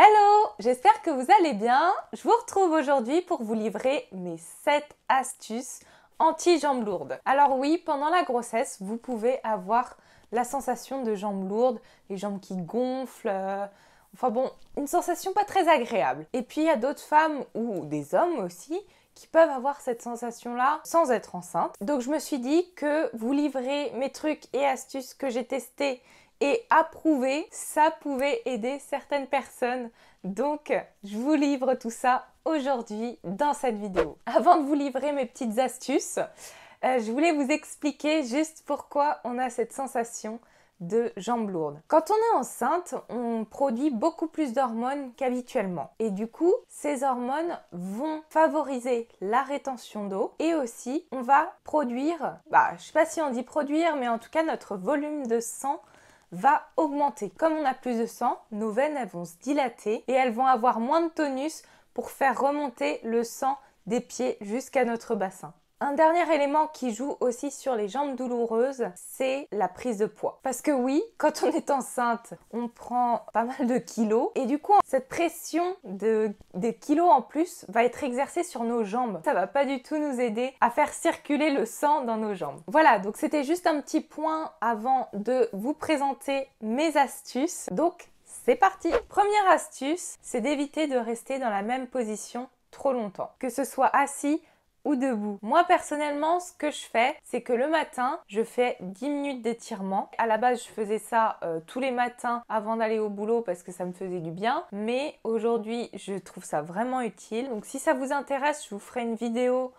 Hello, j'espère que vous allez bien. Je vous retrouve aujourd'hui pour vous livrer mes 7 astuces anti-jambes lourdes. Alors oui, pendant la grossesse, vous pouvez avoir la sensation de jambes lourdes, les jambes qui gonflent, enfin bon, une sensation pas très agréable. Et puis il y a d'autres femmes ou des hommes aussi qui peuvent avoir cette sensation-là sans être enceinte. Donc je me suis dit que vous livrer mes trucs et astuces que j'ai testés et approuvés, ça pouvait aider certaines personnes. Donc je vous livre tout ça aujourd'hui dans cette vidéo. Avant de vous livrer mes petites astuces, je voulais vous expliquer juste pourquoi on a cette sensation de jambes lourdes. Quand on est enceinte, on produit beaucoup plus d'hormones qu'habituellement. Et du coup, ces hormones vont favoriser la rétention d'eau et aussi on va produire, je sais pas si on dit produire, mais en tout cas notre volume de sang va augmenter. Comme on a plus de sang, nos veines elles vont se dilater et elles vont avoir moins de tonus pour faire remonter le sang des pieds jusqu'à notre bassin. Un dernier élément qui joue aussi sur les jambes douloureuses, c'est la prise de poids. Parce que oui, quand on est enceinte, on prend pas mal de kilos et du coup, cette pression des kilos en plus va être exercée sur nos jambes. Ça va pas du tout nous aider à faire circuler le sang dans nos jambes. Voilà, donc c'était juste un petit point avant de vous présenter mes astuces. Donc, c'est parti! Première astuce, c'est d'éviter de rester dans la même position trop longtemps. Que ce soit assis ou debout. Moi personnellement, ce que je fais, c'est que le matin, je fais 10 minutes d'étirement. À la base, je faisais ça tous les matins avant d'aller au boulot parce que ça me faisait du bien. Mais aujourd'hui, je trouve ça vraiment utile. Donc si ça vous intéresse, je vous ferai une vidéo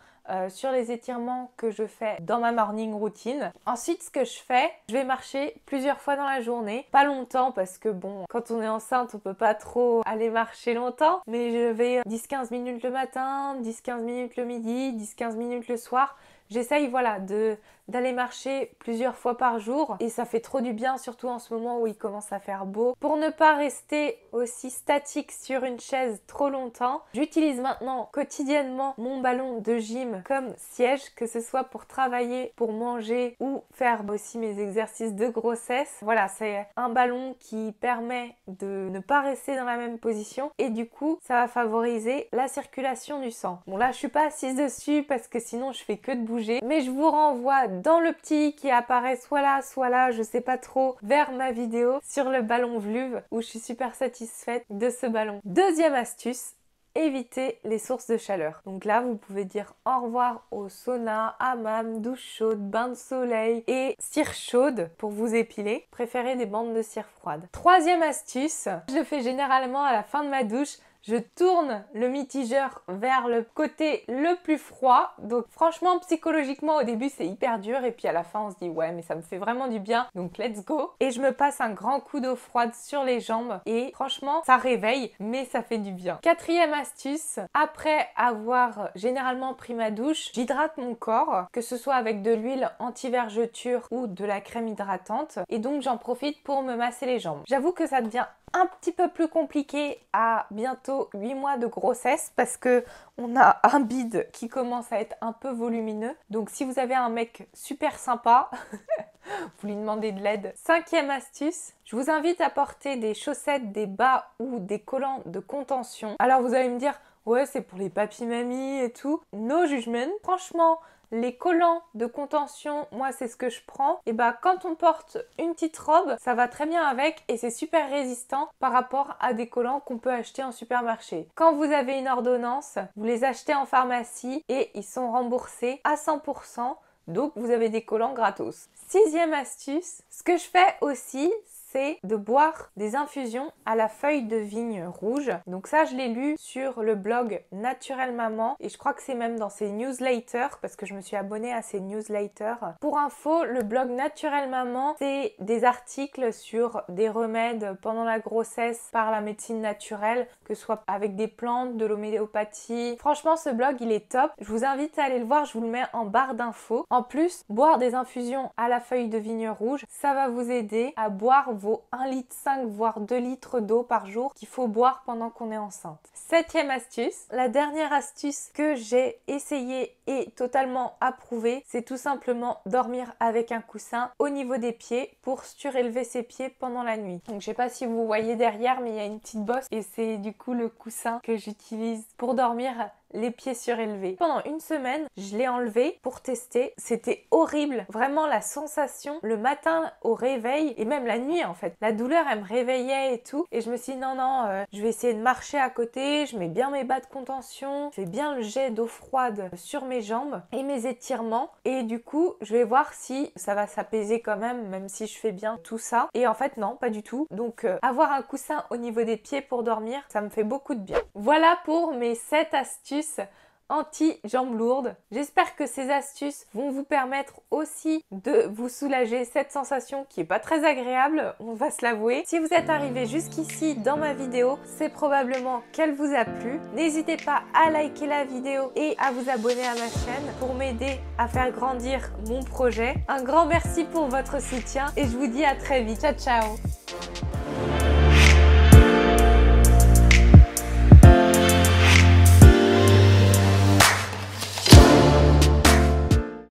sur les étirements que je fais dans ma morning routine. Ensuite, ce que je fais, je vais marcher plusieurs fois dans la journée. Pas longtemps parce que bon, quand on est enceinte, on peut pas trop aller marcher longtemps. Mais je vais 10-15 minutes le matin, 10-15 minutes le midi, 10-15 minutes le soir. J'essaye voilà, d'aller marcher plusieurs fois par jour et ça fait trop du bien, surtout en ce moment où il commence à faire beau. Pour ne pas rester aussi statique sur une chaise trop longtemps, j'utilise maintenant quotidiennement mon ballon de gym comme siège, que ce soit pour travailler, pour manger ou faire aussi mes exercices de grossesse. Voilà, c'est un ballon qui permet de ne pas rester dans la même position et du coup, ça va favoriser la circulation du sang. Bon là, je suis pas assise dessus parce que sinon je fais que de bouger. Mais je vous renvoie dans le petit qui apparaît soit là, je sais pas trop, vers ma vidéo sur le ballon Vluv où je suis super satisfaite de ce ballon. Deuxième astuce, éviter les sources de chaleur. Donc là, vous pouvez dire au revoir au sauna, hammam, douche chaude, bain de soleil et cire chaude pour vous épiler. Préférez des bandes de cire froide. Troisième astuce, je le fais généralement à la fin de ma douche. Je tourne le mitigeur vers le côté le plus froid. Donc franchement, psychologiquement, au début, c'est hyper dur. Et puis à la fin, on se dit ouais, mais ça me fait vraiment du bien. Donc let's go. Et je me passe un grand coup d'eau froide sur les jambes. Et franchement, ça réveille, mais ça fait du bien. Quatrième astuce, après avoir généralement pris ma douche, j'hydrate mon corps, que ce soit avec de l'huile anti-vergeture ou de la crème hydratante. Et donc j'en profite pour me masser les jambes. J'avoue que ça devient un petit peu plus compliqué à bientôt 8 mois de grossesse parce que on a un bide qui commence à être un peu volumineux. Donc si vous avez un mec super sympa, vous lui demandez de l'aide. Cinquième astuce, je vous invite à porter des chaussettes, des bas ou des collants de contention. Alors vous allez me dire, ouais c'est pour les papis-mamies et tout. No judgment. Franchement, les collants de contention, moi c'est ce que je prends. Et quand on porte une petite robe, ça va très bien avec et c'est super résistant par rapport à des collants qu'on peut acheter en supermarché. Quand vous avez une ordonnance, vous les achetez en pharmacie et ils sont remboursés à 100%. Donc vous avez des collants gratos. Sixième astuce, ce que je fais aussi, c'est de boire des infusions à la feuille de vigne rouge. Donc ça, je l'ai lu sur le blog Naturelle Maman et je crois que c'est même dans ses newsletters parce que je me suis abonnée à ses newsletters. Pour info, le blog Naturelle Maman, c'est des articles sur des remèdes pendant la grossesse par la médecine naturelle, que ce soit avec des plantes, de l'homéopathie. Franchement, ce blog, il est top. Je vous invite à aller le voir, je vous le mets en barre d'infos. En plus, boire des infusions à la feuille de vigne rouge, ça va vous aider à boire vaut 1,5 litre voire 2 litres d'eau par jour qu'il faut boire pendant qu'on est enceinte. 7e astuce, la dernière astuce que j'ai essayée et totalement approuvée, c'est tout simplement dormir avec un coussin au niveau des pieds pour surélever ses pieds pendant la nuit. Donc je sais pas si vous voyez derrière, mais il y a une petite bosse et c'est du coup le coussin que j'utilise pour dormir les pieds surélevés. Pendant une semaine, je l'ai enlevé pour tester. C'était horrible. Vraiment la sensation le matin au réveil et même la nuit en fait. La douleur, elle me réveillait et tout. Et je me suis dit non, je vais essayer de marcher à côté. Je mets bien mes bas de contention. Je fais bien le jet d'eau froide sur mes jambes et mes étirements. Et du coup, je vais voir si ça va s'apaiser quand même si je fais bien tout ça. Et en fait, non, pas du tout. Donc, avoir un coussin au niveau des pieds pour dormir, ça me fait beaucoup de bien. Voilà pour mes 7 astuces anti-jambes lourdes. J'espère que ces astuces vont vous permettre aussi de vous soulager cette sensation qui est pas très agréable, on va se l'avouer. Si vous êtes arrivé jusqu'ici dans ma vidéo, c'est probablement qu'elle vous a plu. N'hésitez pas à liker la vidéo et à vous abonner à ma chaîne pour m'aider à faire grandir mon projet. Un grand merci pour votre soutien et je vous dis à très vite. Ciao, ciao!